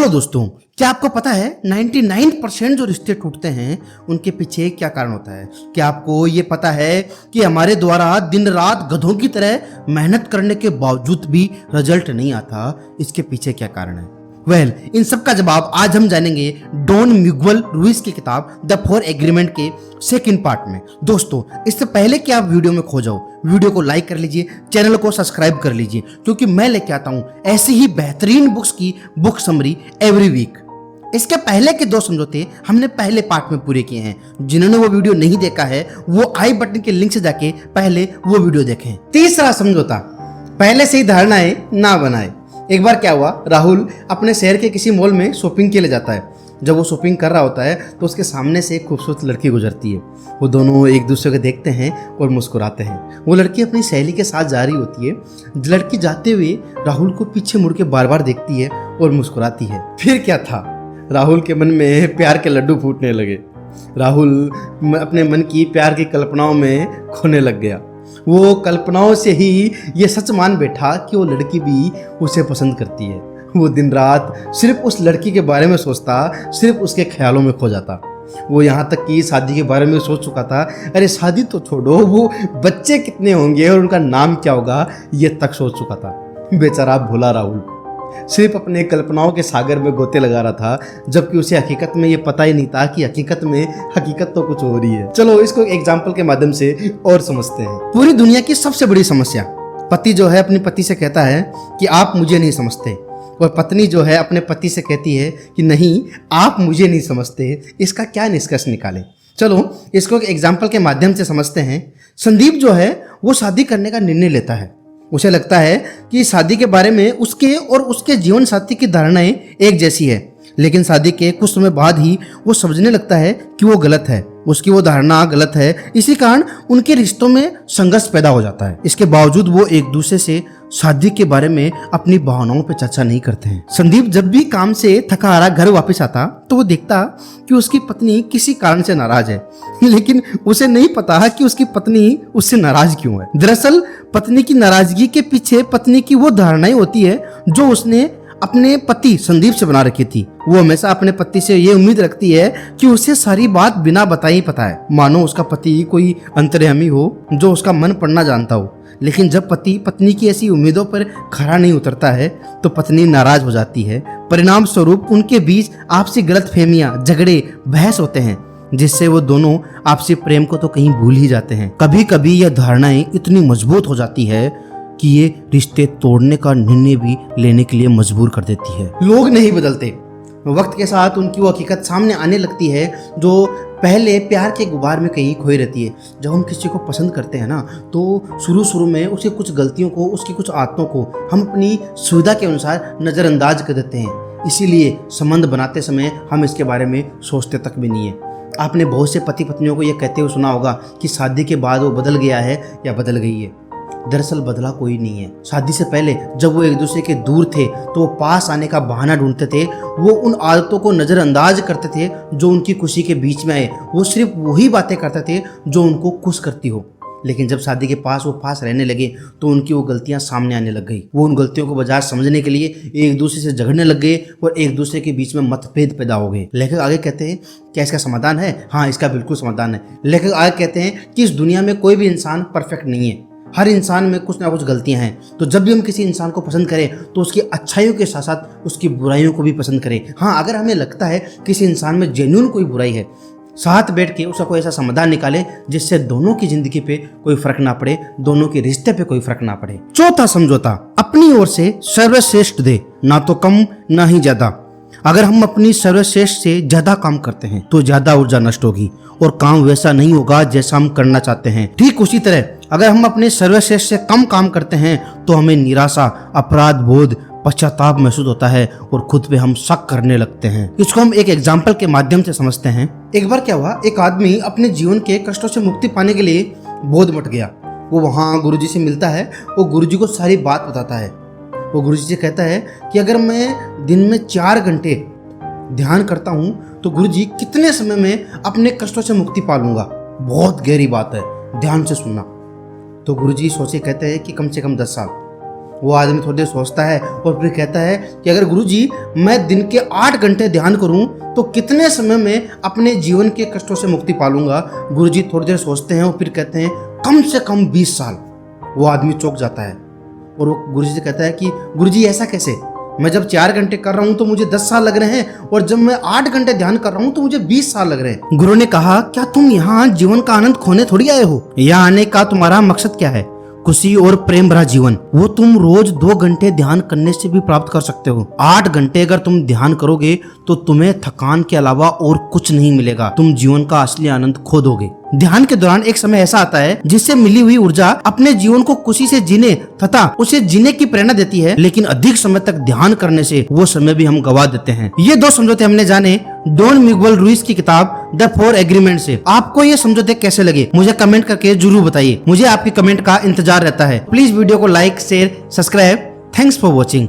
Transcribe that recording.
चलो दोस्तों, क्या आपको पता है 99% जो रिश्ते टूटते हैं उनके पीछे क्या कारण होता है? क्या आपको ये पता है कि हमारे द्वारा दिन रात गधों की तरह मेहनत करने के बावजूद भी रिजल्ट नहीं आता? इसके पीछे क्या कारण है? इन सब का जवाब आज हम जानेंगे डॉन मिगुएल रुइस की किताब द 4 एग्रीमेंट के सेकंड पार्ट में। दोस्तों, इससे पहले कि आप वीडियो में खो जाओ, वीडियो को लाइक कर लीजिए, चैनल को सब्सक्राइब कर लीजिए, क्योंकि मैं लेके आता हूं ऐसी ही बेहतरीन बुक्स की बुक समरी एवरी वीक। इसके पहले के 2 समझौते हमने पहले पार्ट में पूरे किए हैं। जिन्होंने वो वीडियो नहीं देखा है वो आई बटन के लिंक से जाके पहले वो वीडियो देखें। तीसरा समझौता, पहले से ही धारणाएं ना बनाए। एक बार क्या हुआ, राहुल अपने शहर के किसी मॉल में शॉपिंग के लिए जाता है। जब वो शॉपिंग कर रहा होता है तो उसके सामने से एक खूबसूरत लड़की गुजरती है। वो दोनों एक दूसरे को देखते हैं और मुस्कुराते हैं। वो लड़की अपनी सहेली के साथ जा रही होती है। लड़की जाते हुए राहुल को पीछे मुड़ के बार बार देखती है और मुस्कुराती है। फिर क्या था, राहुल के मन में प्यार के लड्डू फूटने लगे। राहुल अपने मन की प्यार की कल्पनाओं में खोने लग गया। वो कल्पनाओं से ही ये सच मान बैठा कि वो लड़की भी उसे पसंद करती है। वो दिन रात सिर्फ उस लड़की के बारे में सोचता, सिर्फ उसके ख्यालों में खो जाता। वो यहाँ तक कि शादी के बारे में सोच चुका था। अरे शादी तो छोड़ो, वो बच्चे कितने होंगे और उनका नाम क्या होगा ये तक सोच चुका था। बेचारा भोला राहुल सिर्फ अपने कल्पनाओं के सागर में गोते लगा रहा था, जबकि उसे हकीकत में ये पता ही नहीं था कि हकीकत तो कुछ हो रही है। चलो इसको एग्जाम्पल के माध्यम से और समझते हैं। पूरी दुनिया की सबसे बड़ी समस्या, पति जो है अपनी पत्नी से कहता है कि आप मुझे नहीं समझते, और पत्नी जो है अपने पति से कहती है कि नहीं आप मुझे नहीं समझते। इसका क्या निष्कर्ष निकालें? चलो इसको एग्जाम्पल के माध्यम से समझते हैं। संदीप जो है वो शादी करने का निर्णय लेता है। उसे लगता है कि शादी के बारे में उसके और उसके जीवन साथी की धारणाएं एक जैसी है, लेकिन शादी के कुछ समय बाद ही वो समझने लगता है कि वो गलत है, उसकी वो धारणा गलत है। इसी कारण उनके रिश्तों में संघर्ष पैदा हो जाता है। इसके बावजूद वो एक दूसरे से शादी के बारे में अपनी भावनाओं पर चर्चा नहीं करते हैं। संदीप जब भी काम से थका हारा घर वापस आता तो वो देखता कि उसकी पत्नी किसी कारण से नाराज है, लेकिन उसे नहीं पता कि उसकी पत्नी उससे नाराज क्यों है। दरअसल पत्नी की नाराजगी के पीछे पत्नी की वो धारणाएं होती है जो उसने अपने पति संदीप से बना रखी थी। वो हमेशा अपने पति से ये उम्मीद रखती है कि उसे सारी बात बिना बताए ही पता है, मानो उसका पति कोई अंतर्यामी हो जो उसका मन पढ़ना जानता हो। लेकिन जब पति पत्नी की ऐसी उम्मीदों पर खरा नहीं उतरता है तो पत्नी नाराज हो जाती है। परिणाम स्वरूप उनके बीच आपसी गलतफहमियां, झगड़े, बहस होते हैं, जिससे वो दोनों आपसी प्रेम को तो कहीं भूल ही जाते हैं। कभी कभी यह धारणाएं इतनी मजबूत हो जाती है कि ये रिश्ते तोड़ने का निर्णय भी लेने के लिए मजबूर कर देती है। लोग नहीं बदलते, वक्त के साथ उनकी वो हकीकत सामने आने लगती है जो पहले प्यार के गुबार में कहीं खोई रहती है। जब हम किसी को पसंद करते हैं ना तो शुरू में उसकी कुछ गलतियों को, उसकी कुछ आदतों को हम अपनी सुविधा के अनुसार नज़रअंदाज कर देते हैं। इसीलिए संबंध बनाते समय हम इसके बारे में सोचते तक भी नहीं है। आपने बहुत से पति पत्नियों को यह कहते हुए सुना होगा कि शादी के बाद वो बदल गया है या बदल गई है। दरअसल बदला कोई नहीं है। शादी से पहले जब वो एक दूसरे के दूर थे तो वो पास आने का बहाना ढूंढते थे। वो उन आदतों को नज़रअंदाज करते थे जो उनकी खुशी के बीच में आए। वो सिर्फ वही बातें करते थे जो उनको खुश करती हो। लेकिन जब शादी के पास वो पास रहने लगे तो उनकी वो गलतियां सामने आने लग गई। वो उन गलतियों को बाजार समझने के लिए एक दूसरे से झगड़ने लग गए और एक दूसरे के बीच में मतभेद पैदा हो गए। लेखक आगे कहते हैं, क्या इसका समाधान है? हाँ, इसका बिल्कुल समाधान है। लेखक आगे कहते हैं कि इस दुनिया में कोई भी इंसान परफेक्ट नहीं है। हर इंसान में कुछ ना कुछ गलतियां हैं। तो जब भी हम किसी इंसान को पसंद करें तो उसकी अच्छाइयों के साथ साथ उसकी बुराइयों को भी पसंद करें। हाँ, अगर हमें लगता है किसी इंसान में जेन्युइन कोई बुराई है, साथ बैठ के उसका कोई ऐसा समाधान निकाले जिससे दोनों की जिंदगी पे कोई फर्क ना पड़े, दोनों के रिश्ते पे कोई फर्क ना पड़े। चौथा समझौता, अपनी ओर से सर्वश्रेष्ठ दे, ना तो कम ना ही ज्यादा। अगर हम अपनी सर्वश्रेष्ठ से ज्यादा काम करते हैं तो ज्यादा ऊर्जा नष्ट होगी और काम वैसा नहीं होगा जैसा हम करना चाहते हैं। ठीक उसी तरह अगर हम अपने सर्वश्रेष्ठ से कम काम करते हैं तो हमें निराशा, अपराध बोध, पश्चाताप महसूस होता है और खुद पे हम शक करने लगते हैं। इसको हम एक एग्जाम्पल के माध्यम से समझते हैं। एक बार क्या हुआ, एक आदमी अपने जीवन के कष्टों से मुक्ति पाने के लिए बोध मठ गया। वो वहाँ गुरुजी से मिलता है। वो गुरुजी को सारी बात बताता है। वो गुरुजी से कहता है कि अगर मैं दिन में 4 घंटे ध्यान करता हूँ तो गुरुजी कितने समय में अपने कष्टों से मुक्ति पा लूंगा। बहुत गहरी बात है, ध्यान से सुनना। तो गुरुजी सोचे कहते हैं कि कम से कम 10 साल। वो आदमी थोड़ी देर सोचता है और फिर कहता है कि अगर गुरुजी मैं दिन के 8 घंटे ध्यान करूं तो कितने समय में अपने जीवन के कष्टों से मुक्ति पालूंगा। गुरुजी थोड़ी देर सोचते हैं और फिर कहते हैं कम से कम 20 साल। वो आदमी चौंक जाता है और वो गुरुजी से कहता है कि गुरुजी ऐसा कैसे, मैं जब 4 घंटे कर रहा हूँ तो मुझे 10 साल लग रहे हैं और जब मैं 8 घंटे ध्यान कर रहा हूँ तो मुझे 20 साल लग रहे हैं। गुरु ने कहा क्या तुम यहाँ जीवन का आनंद खोने थोड़ी आए हो? यहाँ आने का तुम्हारा मकसद क्या है? खुशी और प्रेम भरा जीवन। वो तुम रोज 2 घंटे ध्यान करने से भी प्राप्त कर सकते हो। 8 घंटे अगर तुम ध्यान करोगे तो तुम्हें थकान के अलावा और कुछ नहीं मिलेगा। तुम जीवन का असली आनंद खो दोगे। ध्यान के दौरान एक समय ऐसा आता है जिससे मिली हुई ऊर्जा अपने जीवन को खुशी से जीने तथा उसे जीने की प्रेरणा देती है, लेकिन अधिक समय तक ध्यान करने से वो समय भी हम गवा देते हैं। ये 2 समझौते हमने जाने डॉन मिगुएल रुइस की किताब द 4 एग्रीमेंट से। आपको ये समझौते कैसे लगे मुझे कमेंट करके जरूर बताइए। मुझे आपके कमेंट का इंतजार रहता है। प्लीज वीडियो को like, share, subscribe. Thanks for watching.